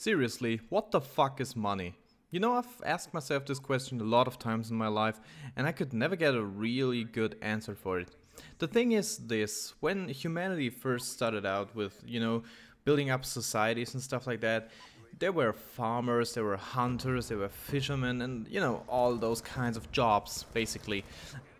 Seriously, what the fuck is money? You know, I've asked myself this question a lot of times in my life, and I could never get a really good answer for it. The thing is this, when humanity first started out with, building up societies and stuff like that, there were farmers, there were hunters, there were fishermen, and, all those kinds of jobs, basically.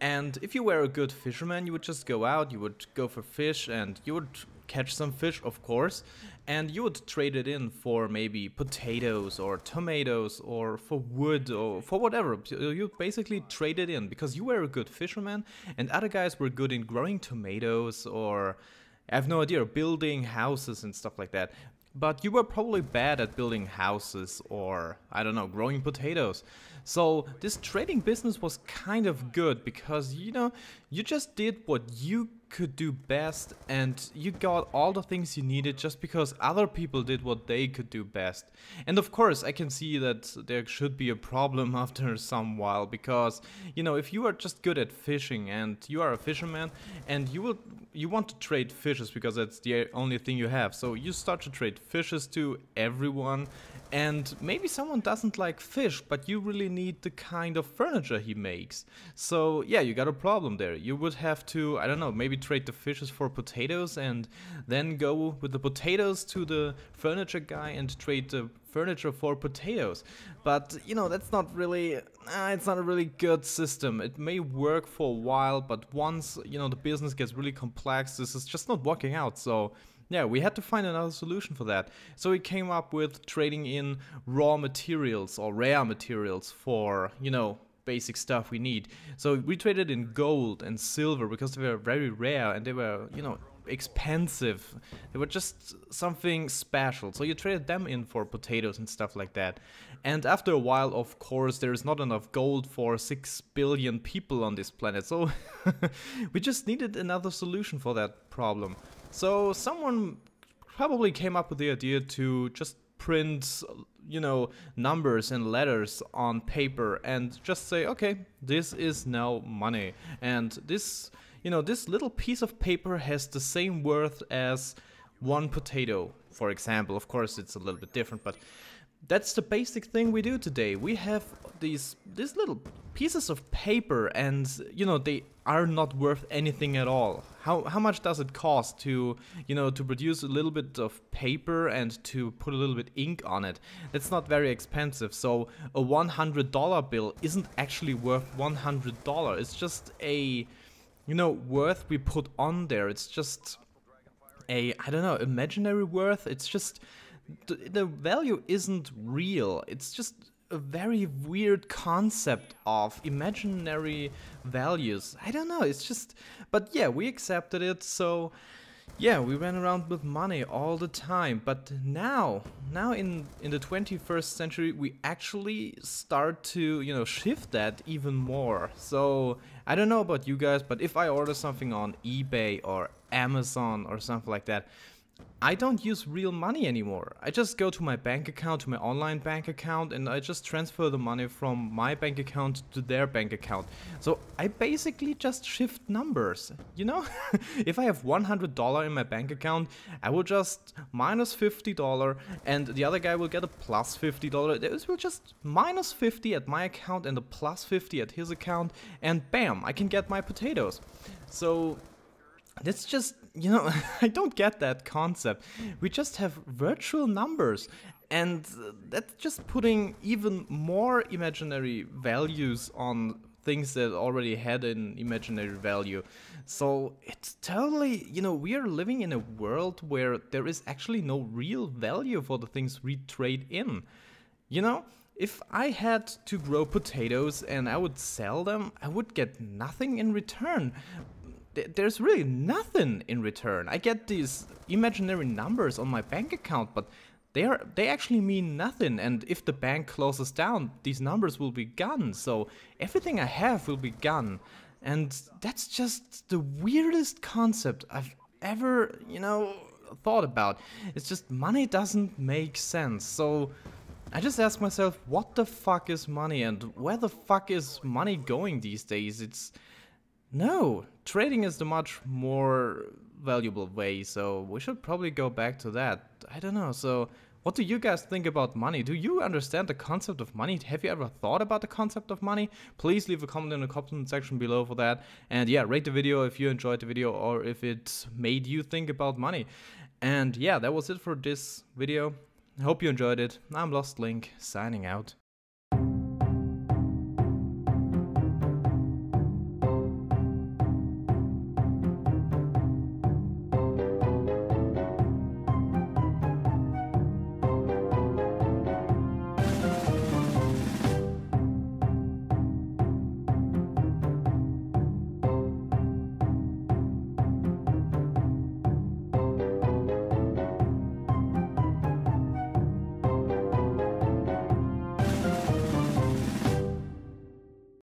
And if you were a good fisherman, you would just go out, you would go for fish, and you would catch some fish, of course, and you would trade it in for maybe potatoes or tomatoes or for wood or for whatever. You basically trade it in because you were a good fisherman and other guys were good in growing tomatoes or, I have no idea, building houses and stuff like that. But you were probably bad at building houses or, I don't know, growing potatoes. So this trading business was kind of good because, you just did what you could do best and you got all the things you needed just because other people did what they could do best. And of course, I can see that there should be a problem after some while because, if you are just good at fishing and you are a fisherman and you want to trade fishes because that's the only thing you have. So you start to trade fishes to everyone and maybe someone doesn't like fish, but you really need the kind of furniture he makes. So yeah, you got a problem there. You would have to, I don't know, maybe trade the fishes for potatoes and then go with the potatoes to the furniture guy and trade the furniture for potatoes. But that's not really, it's not a really good system. It may work for a while, but once, the business gets really complex, this is just not working out. So yeah, we had to find another solution for that. So we came up with trading in raw materials or rare materials for, basic stuff we need. So we traded in gold and silver because they were very rare and they were, expensive. They were just something special. So you traded them in for potatoes and stuff like that. And after a while, of course, there is not enough gold for 6 billion people on this planet. So we just needed another solution for that problem. So someone probably came up with the idea to just print, numbers and letters on paper and just say, okay, this is now money. And this, this little piece of paper has the same worth as one potato, for example. Of course, it's a little bit different, but that's the basic thing we do today. We have these little pieces of paper and, they are not worth anything at all. How much does it cost to, to produce a little bit of paper and to put a little bit ink on it? That's not very expensive. So a $100 bill isn't actually worth $100. It's just a, worth we put on there. It's just a, I don't know, imaginary worth. It's just, the value isn't real. It's just a very weird concept of imaginary values. I don't know, it's just, but yeah, we accepted it. So yeah, we ran around with money all the time. But now in the 21st century, we actually start to, shift that even more. So I don't know about you guys, but if I order something on eBay or Amazon or something like that, I don't use real money anymore. I just go to my bank account, to my online bank account, and I just transfer the money from my bank account to their bank account. So I basically just shift numbers, If I have $100 in my bank account, I will just minus $50 and the other guy will get a plus $50. This will just minus 50 at my account and a plus 50 at his account, and bam, I can get my potatoes. So that's just, I don't get that concept. We just have virtual numbers, and that's just putting even more imaginary values on things that already had an imaginary value. So it's totally, we are living in a world where there is actually no real value for the things we trade in. If I had to grow potatoes and I would sell them, I would get nothing in return. There's really nothing in return. I get these imaginary numbers on my bank account, but they actually mean nothing. And if the bank closes down, these numbers will be gone. So everything I have will be gone. And that's just the weirdest concept I've ever, thought about. It's just money doesn't make sense. So I just ask myself, what the fuck is money and where the fuck is money going these days? No, trading is the much more valuable way, so we should probably go back to that. I don't know, so What do you guys think about money? Do you understand the concept of money? Have you ever thought about the concept of money? Please leave a comment in the comment section below for that. And yeah, rate the video if you enjoyed the video or if it made you think about money. And yeah, that was it for this video. I hope you enjoyed it. I'm iLostLink, signing out.